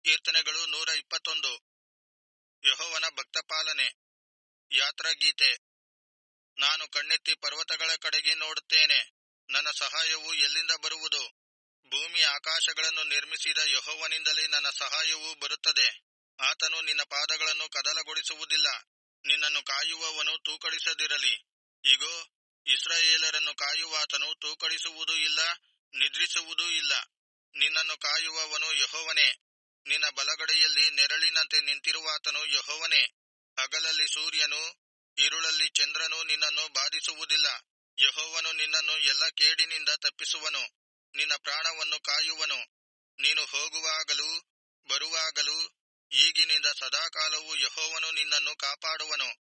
ಕೀರ್ತನೆಗಳು 121. ಯೆಹೋವನ ಭಕ್ತಪಾಲನೆ. ಯಾತ್ರಗೀತೆ. ನಾನು ಕಣ್ಣೆತ್ತಿ ಪರ್ವತಗಳ ಕಡೆಗೆ ನೋಡುತ್ತೇನೆ. ನನ್ನ ಸಹಾಯವು ಎಲ್ಲಿಂದ ಬರುವುದು? ಭೂಮಿ ಆಕಾಶಗಳನ್ನು ನಿರ್ಮಿಸಿದ ಯೆಹೋವನಿಂದಲೇ ನನ್ನ ಸಹಾಯವು ಬರುತ್ತದೆ. ಆತನು ನಿನ್ನ ಪಾದಗಳನ್ನು ಕದಲಗೊಳಿಸುವುದಿಲ್ಲ. ನಿನ್ನನ್ನು ಕಾಯುವವನು ತೂಕಡಿಸದಿರಲಿ. ಇಗೋ, ಇಸ್ರಾಯೇಲರನ್ನು ಕಾಯುವಾತನು ತೂಕಡಿಸುವುದೂ ಇಲ್ಲ, ನಿದ್ರಿಸುವುದೂ ಇಲ್ಲ. ನಿನ್ನನ್ನು ಕಾಯುವವನು ಯೆಹೋವನೇ. ನಿನ್ನ ಬಲಗಡೆಯಲ್ಲಿ ನೆರಳಿನಂತೆ ನಿಂತಿರುವಾತನು ಯೆಹೋವನೇ. ಹಗಲಲ್ಲಿ ಸೂರ್ಯನೂ ಇರುಳಲ್ಲಿ ಚಂದ್ರನೂ ನಿನ್ನನ್ನು ಬಾಧಿಸುವುದಿಲ್ಲ. ಯೆಹೋವನು ನಿನ್ನನ್ನು ಎಲ್ಲ ಕೇಡಿನಿಂದ ತಪ್ಪಿಸುವನು. ನಿನ್ನ ಪ್ರಾಣವನ್ನು ಕಾಯುವನು. ನೀನು ಹೋಗುವಾಗಲೂ ಬರುವಾಗಲೂ ಈಗಿನಿಂದ ಸದಾಕಾಲವೂ ಯೆಹೋವನು ನಿನ್ನನ್ನು ಕಾಪಾಡುವನು.